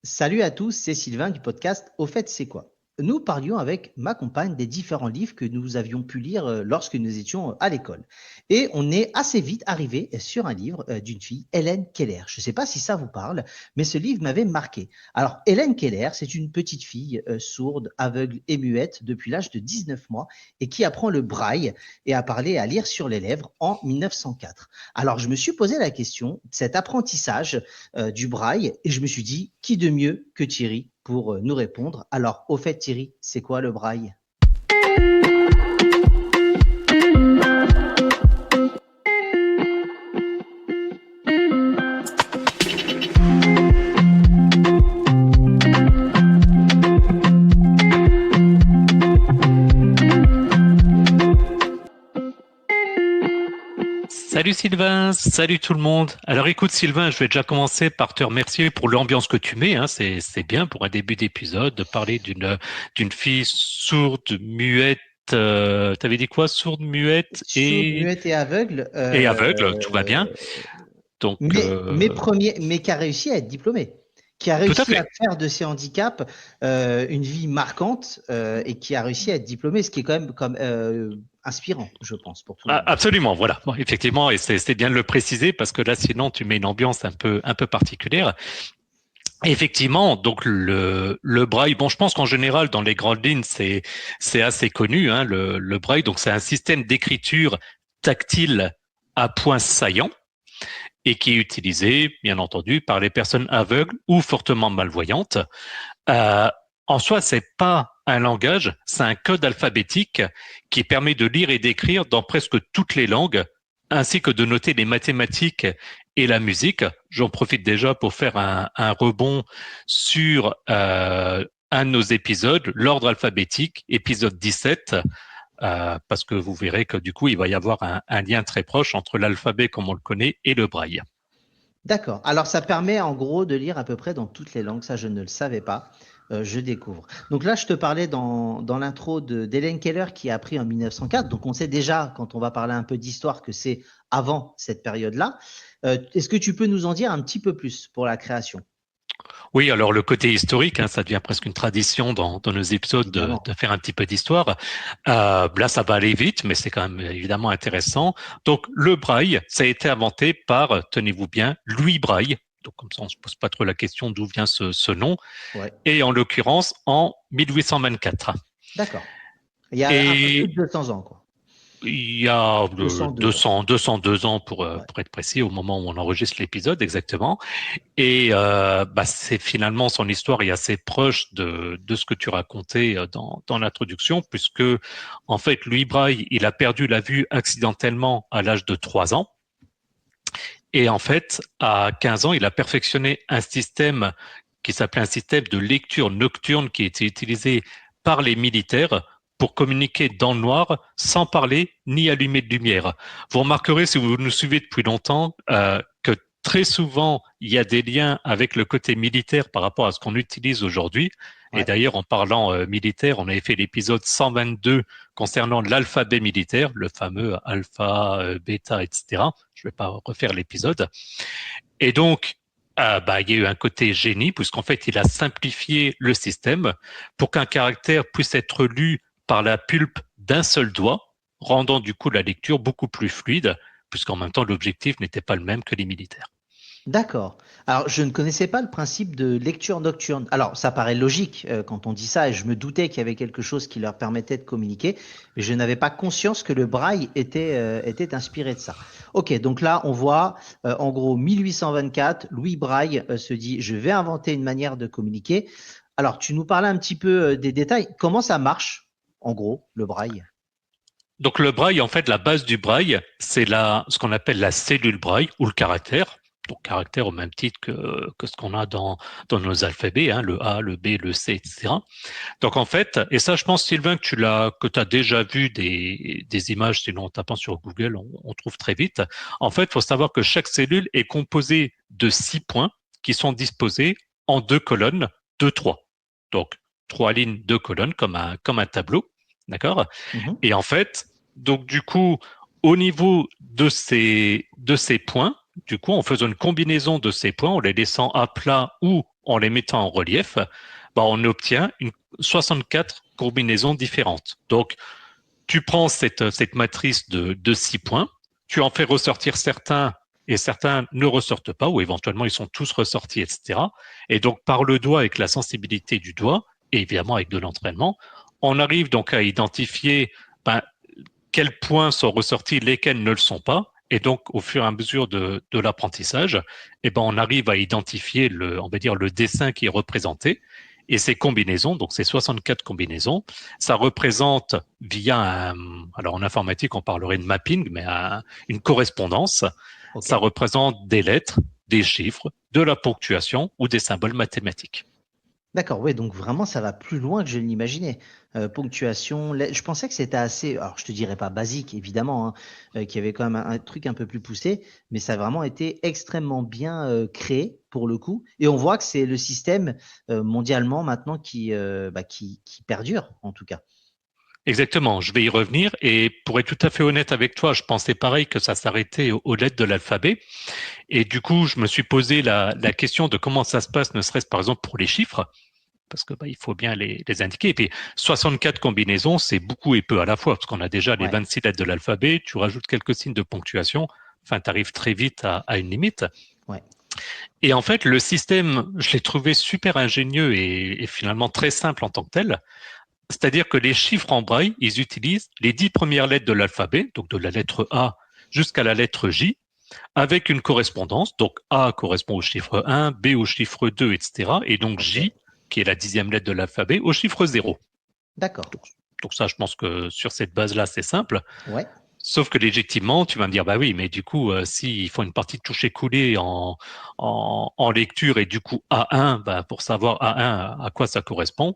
Salut à tous, c'est Sylvain du podcast Au fait, c'est quoi? Nous parlions avec ma compagne des différents livres que nous avions pu lire lorsque nous étions à l'école. Et on est assez vite arrivé sur un livre d'une fille, Hélène Keller. Je ne sais pas si ça vous parle, mais ce livre m'avait marqué. Alors, Hélène Keller, c'est une petite fille sourde, aveugle et muette depuis l'âge de 19 mois et qui apprend le braille et à parler et à lire sur les lèvres en 1904. Alors, je me suis posé la question, cet apprentissage du braille et je me suis dit, qui de mieux que Thierry pour nous répondre. Alors, au fait, Thierry, c'est quoi le braille? Salut Sylvain, salut tout le monde. Alors écoute Sylvain, je vais déjà commencer par te remercier pour l'ambiance que tu mets. C'est bien pour un début d'épisode de parler d'une fille sourde, muette. T'avais dit quoi? Sourde, muette Sourde, muette et aveugle, et aveugle. Tout va bien. Donc mais qui a réussi à être diplômée, qui a tout à réussi à fait. faire de ses handicaps une vie marquante et qui a réussi à être diplômée, ce qui est quand même inspirant, je pense, pour tout le monde. Absolument, voilà. Bon, effectivement, et c'est bien de le préciser parce que là, sinon, tu mets une ambiance un peu particulière. Effectivement, donc le braille. Bon, je pense qu'en général, dans les grandes lignes, c'est assez connu. Le braille, donc c'est un système d'écriture tactile à points saillants et qui est utilisé, bien entendu, par les personnes aveugles ou fortement malvoyantes. Euh, En soi, c'est pas un langage, c'est un code alphabétique qui permet de lire et d'écrire dans presque toutes les langues, ainsi que de noter les mathématiques et la musique. J'en profite déjà pour faire un rebond sur un de nos épisodes, l'ordre alphabétique, épisode 17, parce que vous verrez que du coup, il va y avoir un lien très proche entre l'alphabet comme on le connaît et le braille. D'accord. Alors, ça permet en gros de lire à peu près dans toutes les langues. Ça, je ne le savais pas. Je découvre. Donc là, je te parlais dans l'intro d'Hélène Keller qui a appris en 1904. Donc, on sait déjà, quand on va parler un peu d'histoire, que c'est avant cette période-là. Est-ce que tu peux nous en dire un petit peu plus pour la création? Oui, alors le côté historique, ça devient presque une tradition dans nos épisodes Évidemment. de faire un petit peu d'histoire. Là, ça va aller vite, mais c'est quand même évidemment intéressant. Donc, le braille, ça a été inventé par, tenez-vous bien, Louis Braille. Donc, comme ça, on se pose pas trop la question d'où vient ce nom. Ouais. Et en l'occurrence, en 1824. D'accord. Il y a un peu plus de Et 200 ans, quoi. il y a 202 ans. 202 ans Ouais. pour être précis au moment où on enregistre l'épisode exactement. Et c'est finalement son histoire est assez proche de ce que tu racontais dans l'introduction, puisque en fait Louis Braille il a perdu la vue accidentellement à l'âge de 3 ans. Et en fait, à 15 ans, il a perfectionné un système qui s'appelait un système de lecture nocturne qui était utilisé par les militaires pour communiquer dans le noir sans parler ni allumer de lumière. Vous remarquerez, si vous nous suivez depuis longtemps, que très souvent, il y a des liens avec le côté militaire par rapport à ce qu'on utilise aujourd'hui. Et Ouais. d'ailleurs, en parlant militaire, on avait fait l'épisode 122 concernant l'alphabet militaire, le fameux alpha, bêta, etc. Je ne vais pas refaire l'épisode. Et donc, il y a eu un côté génie, puisqu'en fait, il a simplifié le système pour qu'un caractère puisse être lu par la pulpe d'un seul doigt, rendant du coup la lecture beaucoup plus fluide, puisqu'en même temps, l'objectif n'était pas le même que les militaires. D'accord. Alors, je ne connaissais pas le principe de lecture nocturne. Alors, ça paraît logique quand on dit ça, et je me doutais qu'il y avait quelque chose qui leur permettait de communiquer, mais je n'avais pas conscience que le braille était inspiré de ça. Ok, donc là, on voit en gros 1824, Louis Braille se dit, je vais inventer une manière de communiquer. Alors, tu nous parlais un petit peu des détails. Comment ça marche, en gros, le braille? Donc le braille, en fait, la base du braille, c'est ce qu'on appelle la cellule braille ou le caractère. Donc caractère au même titre que ce qu'on a dans nos alphabets, le A, le B, le C, etc. Donc en fait, et ça je pense Sylvain que tu as déjà vu des images, sinon en tapant sur Google, on trouve très vite. En fait, il faut savoir que chaque cellule est composée de 6 points qui sont disposés en 2 colonnes, 2, 3. Donc 3 lignes, 2 colonnes, comme un tableau. D'accord? Mhm. Et en fait, donc du coup, au niveau de ces points, du coup, en faisant une combinaison de ces points, en les laissant à plat ou en les mettant en relief, on obtient 64 combinaisons différentes. Donc, tu prends cette matrice de 6 points, tu en fais ressortir certains et certains ne ressortent pas, ou éventuellement ils sont tous ressortis, etc. Et donc, par le doigt, avec la sensibilité du doigt, et évidemment avec de l'entraînement, on arrive donc à identifier quels points sont ressortis, lesquels ne le sont pas. Et donc, au fur et à mesure de l'apprentissage, on arrive à identifier on va dire, le dessin qui est représenté. Et ces combinaisons, donc ces 64 combinaisons, ça représente alors en informatique, on parlerait de mapping, mais une correspondance. Ok. Ça représente des lettres, des chiffres, de la ponctuation ou des symboles mathématiques. D'accord, oui, donc vraiment, ça va plus loin que je ne l'imaginais. Ponctuation, je pensais que c'était assez, alors je te dirais pas basique, évidemment, hein, qu'il y avait quand même un truc un peu plus poussé, mais ça a vraiment été extrêmement bien créé pour le coup. Et on voit que c'est le système mondialement maintenant qui perdure, en tout cas. Exactement, je vais y revenir. Et pour être tout à fait honnête avec toi, je pensais pareil que ça s'arrêtait aux lettres de l'alphabet. Et du coup, je me suis posé la question de comment ça se passe, ne serait-ce par exemple pour les chiffres, parce que il faut bien les indiquer. Et puis 64 combinaisons, c'est beaucoup et peu à la fois, parce qu'on a déjà les Ouais, 26 lettres de l'alphabet, tu rajoutes quelques signes de ponctuation, enfin, tu arrives très vite à une limite. ouais. Et en fait, le système, je l'ai trouvé super ingénieux et finalement très simple en tant que tel. C'est-à-dire que les chiffres en braille, ils utilisent les 10 premières lettres de l'alphabet, donc de la lettre A jusqu'à la lettre J, avec une correspondance. Donc A correspond au chiffre 1, B au chiffre 2, etc. Et donc Ok, J, qui est la 10e lettre de l'alphabet, au chiffre 0. d'accord. Donc ça, je pense que sur cette base-là, c'est simple. Ouais, Sauf que légitimement, tu vas me dire, bah oui, mais du coup, s'ils font une partie de toucher-coller en lecture et du coup A1, pour savoir A1 à quoi ça correspond,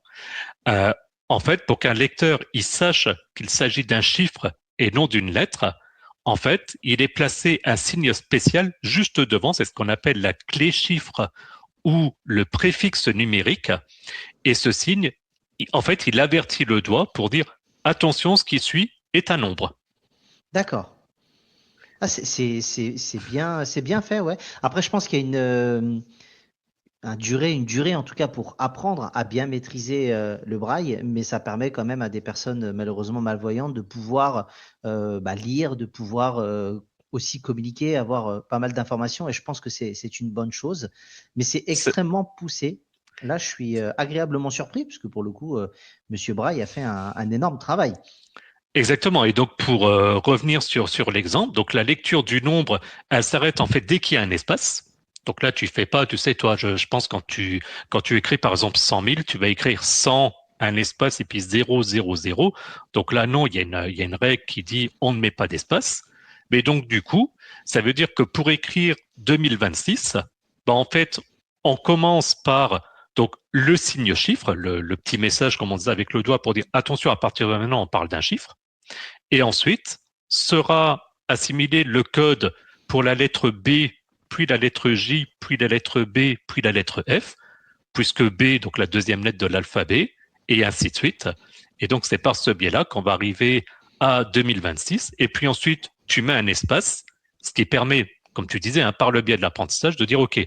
euh, en fait, pour qu'un lecteur il sache qu'il s'agit d'un chiffre et non d'une lettre, en fait, il est placé un signe spécial juste devant, c'est ce qu'on appelle la clé chiffre ou le préfixe numérique. Et ce signe, en fait, il avertit le doigt pour dire attention, ce qui suit est un nombre. d'accord. Ah, c'est bien fait, ouais. Après, je pense qu'il y a une durée en tout cas pour apprendre à bien maîtriser le braille, mais ça permet quand même à des personnes malheureusement malvoyantes de pouvoir lire, de pouvoir aussi communiquer, avoir pas mal d'informations, et je pense que c'est une bonne chose, mais c'est C'est- extrêmement poussé. Là, je suis agréablement surpris, puisque pour le coup, Monsieur Braille a fait un énorme travail. Exactement. Et donc, pour revenir sur l'exemple, donc la lecture du nombre, elle s'arrête en fait dès qu'il y a un espace. Donc là, tu fais pas, tu sais, toi, je pense quand tu écris par exemple 100 000, tu vas écrire 100, un espace et puis 0, 0, 0. Donc là, non, il y a une règle qui dit on ne met pas d'espace. Mais donc, du coup, ça veut dire que pour écrire 2026, en fait, on commence par donc le signe chiffre, le petit message, comme on disait avec le doigt pour dire attention, à partir de maintenant, on parle d'un chiffre. Et ensuite, sera assimilé le code pour la lettre B, puis la lettre J, puis la lettre B, puis la lettre F, puisque B, donc la deuxième lettre de l'alphabet, et ainsi de suite. Et donc, c'est par ce biais-là qu'on va arriver à 2026. Et puis ensuite, tu mets un espace, ce qui permet, comme tu disais, par le biais de l'apprentissage, de dire, OK,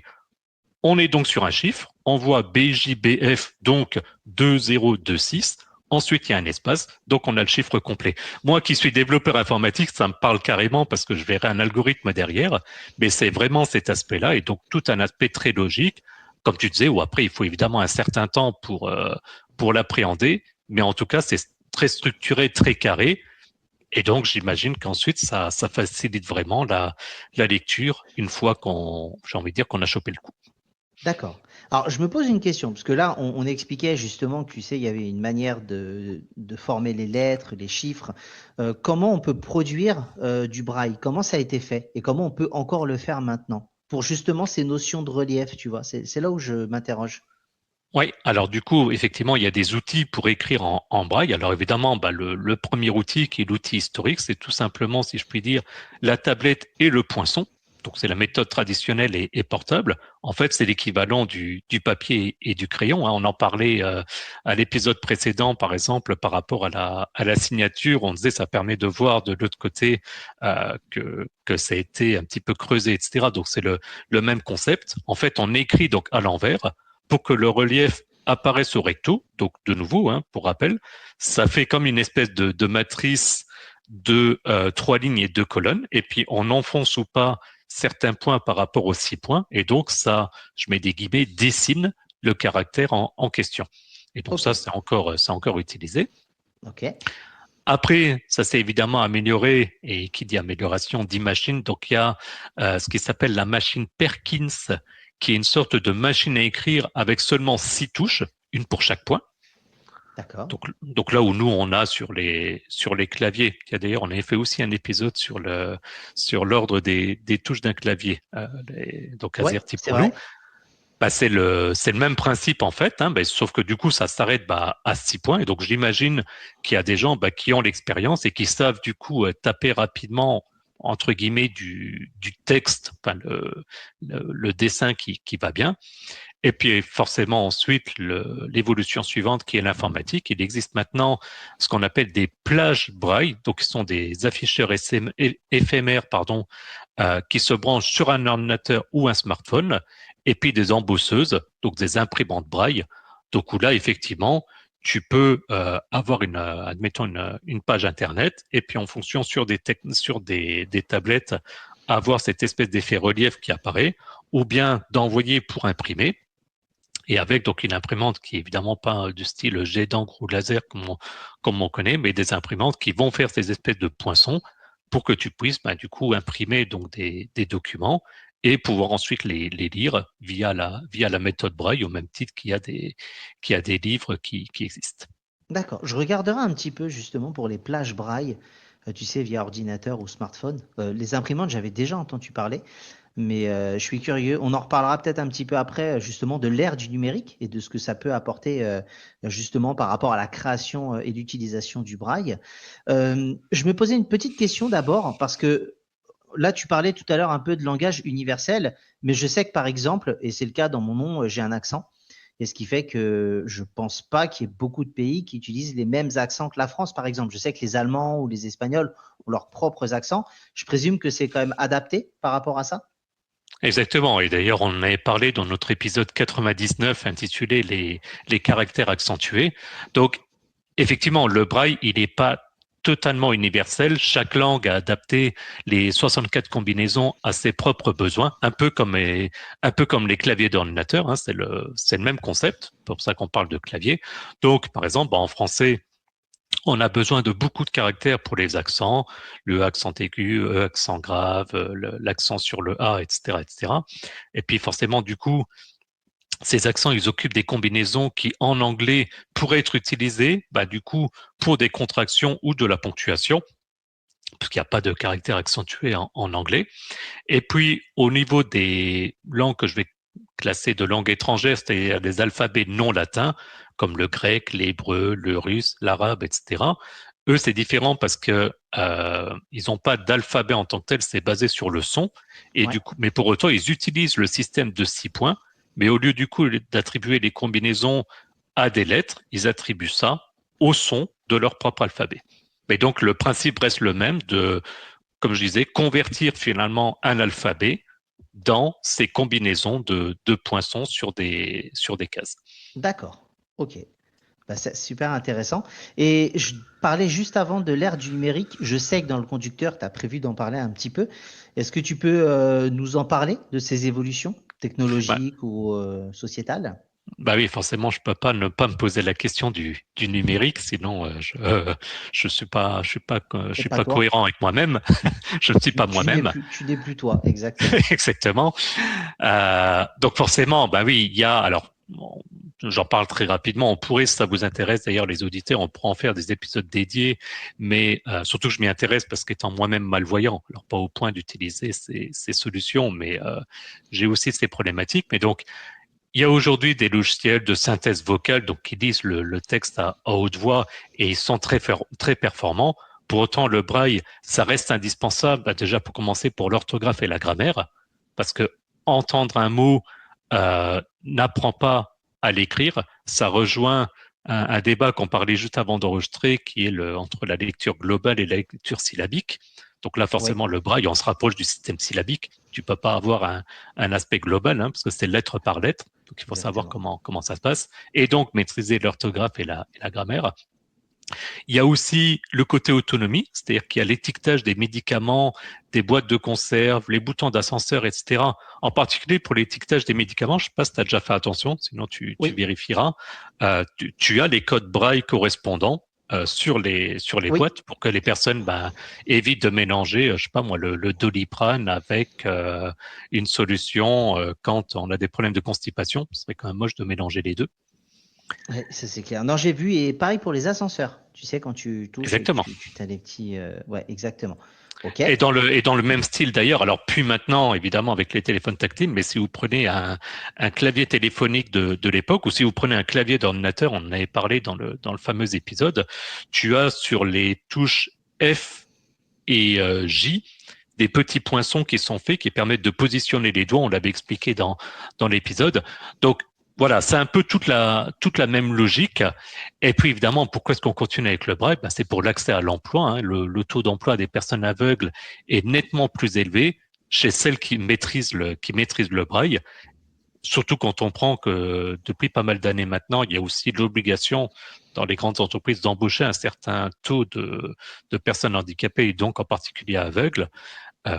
on est donc sur un chiffre, on voit BJBF, donc 2026. Ensuite, il y a un espace, donc on a le chiffre complet. Moi qui suis développeur informatique, ça me parle carrément parce que je verrai un algorithme derrière, mais c'est vraiment cet aspect-là et donc tout un aspect très logique, comme tu disais, où après il faut évidemment un certain temps pour l'appréhender, mais en tout cas c'est très structuré, très carré, et donc j'imagine qu'ensuite ça facilite vraiment la lecture une fois j'ai envie de dire qu'on a chopé le coup. D'accord. Alors, je me pose une question, parce que là, on expliquait justement que, tu sais, il y avait une manière de former les lettres, les chiffres. Comment on peut produire du braille? Comment ça a été fait? Et comment on peut encore le faire maintenant? Pour justement ces notions de relief, tu vois. C'est là où je m'interroge. Oui, alors du coup, effectivement, il y a des outils pour écrire en braille. Alors évidemment, le premier outil, qui est l'outil historique, c'est tout simplement, si je puis dire, la tablette et le poinçon. Donc c'est la méthode traditionnelle et portable. En fait, c'est l'équivalent du papier et du crayon, hein. On en parlait à l'épisode précédent, par exemple, par rapport à la signature. On disait ça permet de voir de l'autre côté que ça a été un petit peu creusé, etc. Donc c'est le même concept. En fait, on écrit donc à l'envers. pour que le relief apparaisse au recto. Donc, de nouveau, pour rappel, ça fait comme une espèce de matrice de 3 lignes et 2 colonnes. Et puis, on enfonce ou pas certains points par rapport aux 6 points. Et donc, ça, je mets des guillemets, dessine le caractère en question. Et donc, ça, c'est encore utilisé. OK. Après, ça s'est évidemment amélioré, et qui dit amélioration dit machine. Donc, il y a ce qui s'appelle la machine Perkins, qui est une sorte de machine à écrire avec seulement 6 touches, une pour chaque point. D'accord. Donc là où nous, on a sur les claviers, il y a d'ailleurs, on avait fait aussi un épisode sur l'ordre des touches d'un clavier, donc Ouais, AZERTY c'est pour nous. vrai. C'est le même principe en fait, sauf que du coup ça s'arrête à 6 points. Et donc j'imagine qu'il y a des gens qui ont l'expérience et qui savent du coup taper rapidement entre guillemets du texte, enfin le dessin qui va bien. Et puis forcément ensuite l'évolution suivante qui est l'informatique. Il existe maintenant ce qu'on appelle des plages braille, donc qui sont des afficheurs éphémères qui se branchent sur un ordinateur ou un smartphone, et puis des embosseuses, donc des imprimantes braille. Donc où là effectivement tu peux avoir admettons une page internet, et puis en fonction sur des tablettes avoir cette espèce d'effet relief qui apparaît, ou bien d'envoyer pour imprimer. Et avec donc une imprimante qui est évidemment pas du style jet d'encre ou laser comme on connaît, mais des imprimantes qui vont faire ces espèces de poinçons pour que tu puisses du coup imprimer donc des documents et pouvoir ensuite les lire via la méthode Braille, au même titre qu'il y a des livres qui existent. D'accord. Je regarderai un petit peu justement pour les plages braille, tu sais, via ordinateur ou smartphone. Les imprimantes, j'avais déjà entendu parler, mais je suis curieux. On en reparlera peut-être un petit peu après, justement, de l'ère du numérique et de ce que ça peut apporter, justement, par rapport à la création et l'utilisation du braille. Je me posais une petite question d'abord, parce que là, tu parlais tout à l'heure un peu de langage universel, mais je sais que par exemple, et c'est le cas dans mon nom, j'ai un accent. Et ce qui fait que je pense pas qu'il y ait beaucoup de pays qui utilisent les mêmes accents que la France, par exemple. Je sais que les Allemands ou les Espagnols ont leurs propres accents. Je présume que c'est quand même adapté par rapport à ça. Exactement. Et d'ailleurs, on en avait parlé dans notre épisode 99 intitulé les caractères accentués. Donc, effectivement, le braille, il n'est pas totalement universel. Chaque langue a adapté les 64 combinaisons à ses propres besoins, un peu comme les claviers d'ordinateur. C'est le même concept. C'est pour ça qu'on parle de clavier. Donc, par exemple, en français, on a besoin de beaucoup de caractères pour les accents, le accent aigu, accent grave, l'accent sur le A, etc., etc. Et puis forcément, du coup, ces accents, ils occupent des combinaisons qui, en anglais, pourraient être utilisées, du coup, pour des contractions ou de la ponctuation, parce qu'il n'y a pas de caractère accentué en anglais. Et puis, au niveau des langues que je vais classer de langues étrangères, c'est-à-dire des alphabets non latins, comme le grec, l'hébreu, le russe, l'arabe, etc. Eux, c'est différent parce que ils n'ont pas d'alphabet en tant que tel, c'est basé sur le son. Et Ouais. du coup, mais pour autant, ils utilisent le système de 6 points. Mais au lieu du coup d'attribuer les combinaisons à des lettres, ils attribuent ça au son de leur propre alphabet. Mais donc le principe reste le même de, comme je disais, convertir finalement un alphabet dans ces combinaisons de poinçons sur des cases. D'accord. OK. Bah, c'est super intéressant. Et je parlais juste avant de l'ère du numérique. Je sais que dans le conducteur, tu as prévu d'en parler un petit peu. Est-ce que tu peux nous en parler de ces évolutions Bah, technologiques ou sociétales? oui, forcément, je peux pas ne pas me poser la question du numérique, sinon je C'est suis pas pas toi. cohérent avec moi-même. Je ne suis pas moi-même. Tu n'es plus toi, exactement. Exactement. Donc forcément, oui, il y a alors. J'en parle très rapidement. On pourrait, si ça vous intéresse, d'ailleurs, les auditeurs, on pourra en faire des épisodes dédiés, mais surtout que je m'y intéresse parce qu'étant moi-même malvoyant, alors pas au point d'utiliser ces solutions, mais j'ai aussi ces problématiques. Mais donc, il y a aujourd'hui des logiciels de synthèse vocale donc qui lisent le texte à haute voix et ils sont très performants. Pour autant, le braille, ça reste indispensable, déjà pour commencer pour l'orthographe et la grammaire, parce que entendre un mot n'apprend pas à l'écrire. Ça rejoint un débat qu'on parlait juste avant d'enregistrer, qui est entre la lecture globale et la lecture syllabique. Donc là, Oui, forcément, le braille, on se rapproche du système syllabique. Tu peux pas avoir un aspect global, parce que c'est lettre par lettre. Donc, il faut savoir Exactement. comment ça se passe. Et donc, maîtriser l'orthographe et la grammaire. Il y a aussi le côté autonomie, c'est-à-dire qu'il y a l'étiquetage des médicaments, des boîtes de conserve, les boutons d'ascenseur, etc. En particulier pour l'étiquetage des médicaments, je ne sais pas si tu as déjà fait attention, sinon tu Oui, vérifieras. Tu as les codes braille correspondants sur les oui. boîtes pour que les personnes évitent de mélanger, je sais pas moi, le Doliprane avec une solution quand on a des problèmes de constipation. Ce serait quand même moche de mélanger les deux. Ouais, ça c'est clair. Non, j'ai vu, et pareil pour les ascenseurs. Tu sais, quand tu touches et que Exactement. tu as les petits. Ouais, exactement. Ok. Et dans le même style d'ailleurs, alors plus maintenant évidemment avec les téléphones tactiles, mais si vous prenez un clavier téléphonique de l'époque ou si vous prenez un clavier d'ordinateur, on en avait parlé dans le fameux épisode, tu as sur les touches F et J des petits poinçons qui sont faits qui permettent de positionner les doigts, on l'avait expliqué dans l'épisode. Donc voilà, c'est un peu toute la même logique. Et puis évidemment, pourquoi est-ce qu'on continue avec le braille? C'est pour l'accès à l'emploi, hein. Le taux d'emploi des personnes aveugles est nettement plus élevé chez celles qui maîtrisent le braille. Surtout quand on prend que depuis pas mal d'années maintenant, il y a aussi l'obligation dans les grandes entreprises d'embaucher un certain taux de personnes handicapées et donc en particulier aveugles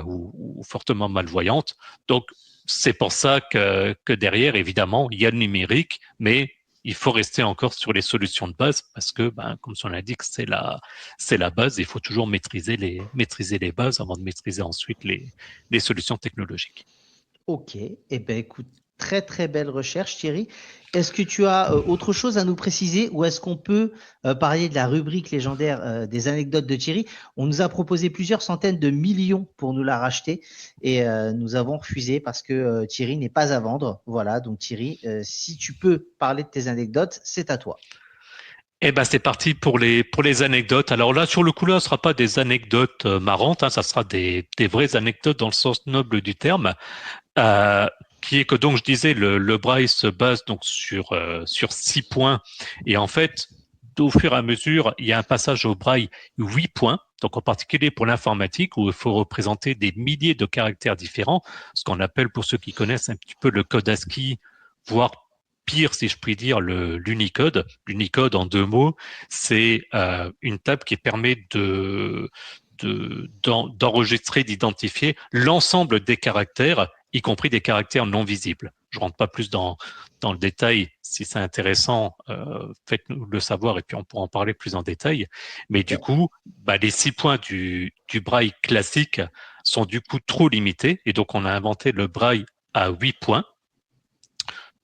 ou fortement malvoyantes. Donc, c'est pour ça que derrière, évidemment, il y a le numérique, mais il faut rester encore sur les solutions de base parce que, comme son l'indique, c'est la base. Il faut toujours maîtriser les bases avant de maîtriser ensuite les solutions technologiques. Ok. Eh ben, écoute, très très belle recherche, Thierry. Est-ce que tu as autre chose à nous préciser ou est-ce qu'on peut parler de la rubrique légendaire des anecdotes de Thierry? On nous a proposé plusieurs centaines de millions pour nous la racheter et nous avons refusé parce que Thierry n'est pas à vendre. Voilà, donc Thierry, si tu peux parler de tes anecdotes, c'est à toi. Eh ben, c'est parti pour les anecdotes. Alors là, sur le coup, là, ce sera pas des anecdotes marrantes, hein, ça sera des vraies anecdotes dans le sens noble du terme. Euh, qui est que donc je disais le braille se base donc sur 6 points et en fait au fur et à mesure il y a un passage au braille 8 points, donc en particulier pour l'informatique où il faut représenter des milliers de caractères différents, ce qu'on appelle pour ceux qui connaissent un petit peu le code ASCII, voire pire si je puis dire l'Unicode. L'Unicode en 2 mots, c'est une table qui permet d'enregistrer, d'identifier l'ensemble des caractères, y compris des caractères non visibles. Je rentre pas plus dans le détail. Si c'est intéressant, faites-nous le savoir et puis on pourra en parler plus en détail. Mais du Ok. coup, les 6 points du braille classique sont du coup trop limités et donc on a inventé le braille à 8 points.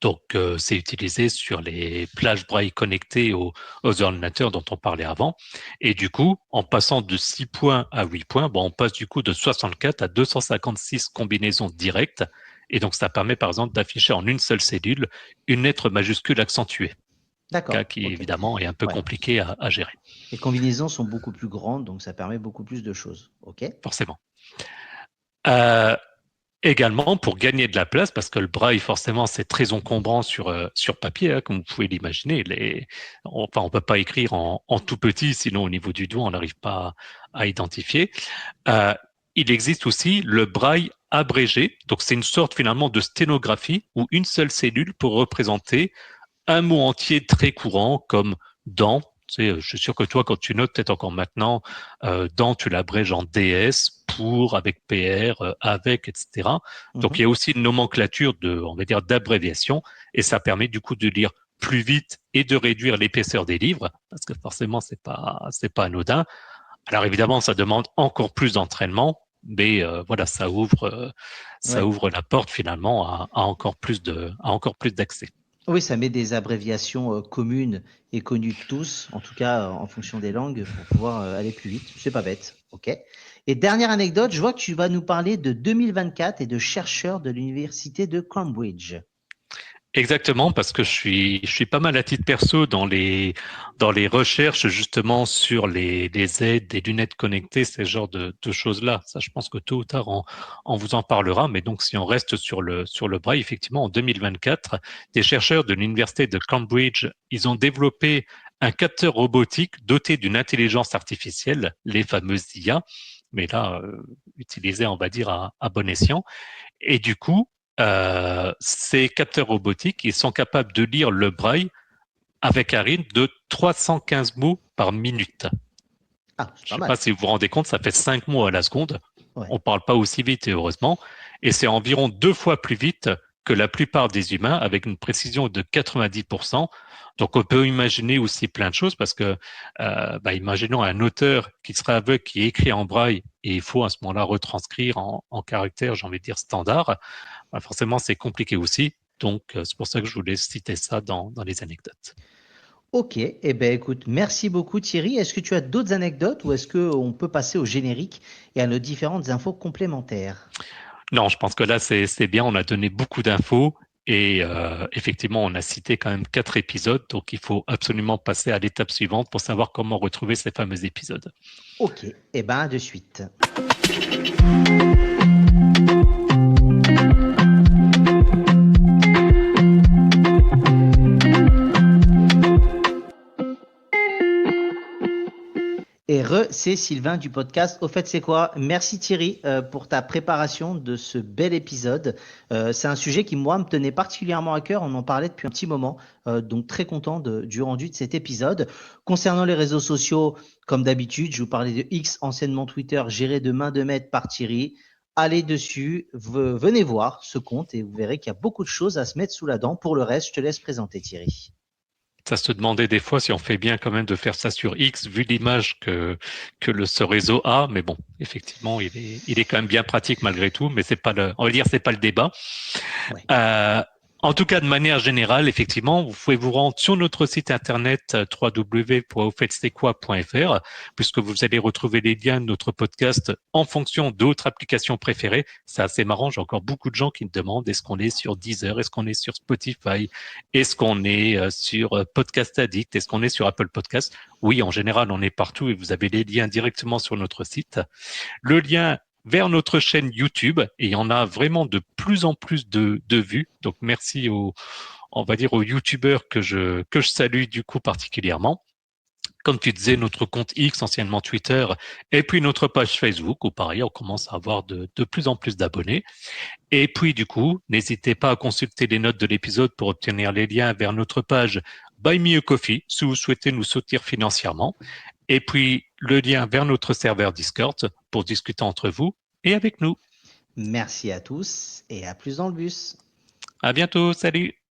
Donc, c'est utilisé sur les plages braille connectées aux ordinateurs dont on parlait avant. Et du coup, en passant de 6 points à 8 points, on passe du coup de 64 à 256 combinaisons directes. Et donc, ça permet par exemple d'afficher en une seule cellule une lettre majuscule accentuée, cas D'accord. qui Ok. évidemment est un peu Ouais. compliqué à gérer, Les combinaisons sont beaucoup plus grandes, donc ça permet beaucoup plus de choses. Ok. forcément. Euh, Également, pour gagner de la place, parce que le braille, forcément, c'est très encombrant sur papier, hein, comme vous pouvez l'imaginer. On peut pas écrire en tout petit, sinon au niveau du doigt, on n'arrive pas à identifier. Euh, il existe aussi le braille abrégé. Donc, c'est une sorte finalement de sténographie où une seule cellule peut représenter un mot entier très courant comme dans. Tu sais, je suis sûr que toi, quand tu notes, peut-être encore maintenant, dans, tu l'abrèges en DS, pour, avec PR, avec, etc. Donc, Mhm. il y a aussi une nomenclature on va dire, d'abréviation, et ça permet du coup de lire plus vite et de réduire l'épaisseur des livres, parce que forcément, c'est pas anodin. Alors évidemment, ça demande encore plus d'entraînement, mais voilà, ça Ouais. ouvre la porte finalement à encore plus d'accès. Oui, ça met des abréviations communes et connues de tous, en tout cas en fonction des langues, pour pouvoir aller plus vite. C'est pas bête. OK. Et dernière anecdote, je vois que tu vas nous parler de 2024 et de chercheurs de l'université de Cambridge. Exactement, parce que je suis pas mal à titre perso dans les recherches justement sur les aides, des lunettes connectées, ces genres de choses-là. Ça, je pense que tôt ou tard, on vous en parlera. Mais donc, si on reste sur le braille, effectivement, en 2024, des chercheurs de l'université de Cambridge, ils ont développé un capteur robotique doté d'une intelligence artificielle, les fameuses IA, mais là, utilisé, on va dire, à bon escient. Et du coup, ces capteurs robotiques, ils sont capables de lire le braille avec un rythme de 315 mots par minute. Ah, c'est Je pas ne sais pas mal. si vous vous rendez compte, ça fait 5 mots à la seconde. Ouais. On ne parle pas aussi vite, heureusement. Et c'est environ 2 fois plus vite que la plupart des humains, avec une précision de 90%. Donc, on peut imaginer aussi plein de choses parce que, imaginons un auteur qui serait aveugle, qui écrit en braille, et il faut à ce moment-là retranscrire en caractères, j'ai envie de dire, standards. Forcément, c'est compliqué aussi. Donc, c'est pour ça que je voulais citer ça dans les anecdotes. Ok, eh ben écoute, merci beaucoup Thierry. Est-ce que tu as d'autres anecdotes ou est-ce qu'on peut passer au générique et à nos différentes infos complémentaires? Non, je pense que là, c'est bien. On a donné beaucoup d'infos et effectivement, on a cité quand même 4 épisodes. Donc, il faut absolument passer à l'étape suivante pour savoir comment retrouver ces fameux épisodes. Ok, eh ben de suite. Et c'est Sylvain du podcast. Au fait, c'est quoi? Merci Thierry pour ta préparation de ce bel épisode. C'est un sujet qui, moi, me tenait particulièrement à cœur. On en parlait depuis un petit moment. Donc, très content du rendu de cet épisode. Concernant les réseaux sociaux, comme d'habitude, je vous parlais de X, anciennement Twitter, géré de main de maître par Thierry. Allez dessus, venez voir ce compte et vous verrez qu'il y a beaucoup de choses à se mettre sous la dent. Pour le reste, je te laisse présenter Thierry. Ça se demandait des fois si on fait bien quand même de faire ça sur X, vu l'image que ce réseau a. Mais bon, effectivement, il est quand même bien pratique malgré tout. Mais c'est pas on va dire, c'est pas le débat. Ouais. Euh, En tout cas, de manière générale, effectivement, vous pouvez vous rendre sur notre site internet www.aufetcetquoi.fr puisque vous allez retrouver les liens de notre podcast en fonction d'autres applications préférées. C'est assez marrant, j'ai encore beaucoup de gens qui me demandent est-ce qu'on est sur Deezer, est-ce qu'on est sur Spotify, est-ce qu'on est sur Podcast Addict, est-ce qu'on est sur Apple Podcast. Oui, en général, on est partout et vous avez les liens directement sur notre site. Le lien vers notre chaîne YouTube et il y en a vraiment de plus en plus de vues. Donc merci on va dire aux YouTubeurs que je salue du coup particulièrement. Comme tu disais, notre compte X, anciennement Twitter, et puis notre page Facebook, où pareil, on commence à avoir de plus en plus d'abonnés. Et puis du coup, n'hésitez pas à consulter les notes de l'épisode pour obtenir les liens vers notre page Buy Me a Coffee si vous souhaitez nous soutenir financièrement. Et puis le lien vers notre serveur Discord pour discuter entre vous et avec nous. Merci à tous et à plus dans le bus. À bientôt, salut!